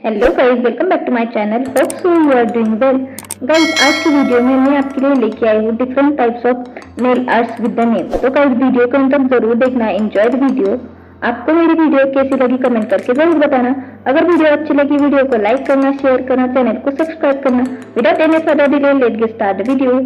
Hello guys, welcome back to my channel. Hope so you are doing well. Guys, आज की video में मैं आपके लिए लेके आई हूँ different types of nail arts with the name. तो गाइस, वीडियो को अंत तक जरूर देखना। Enjoy the video. आपको मेरी वीडियो कैसी लगी कमेंट करके जरूर बताना। अगर वीडियो अच्छी लगी वीडियो को लाइक करना, शेयर करना, चैनल को सब्सक्राइब करना। Without any further delay let's get start the video.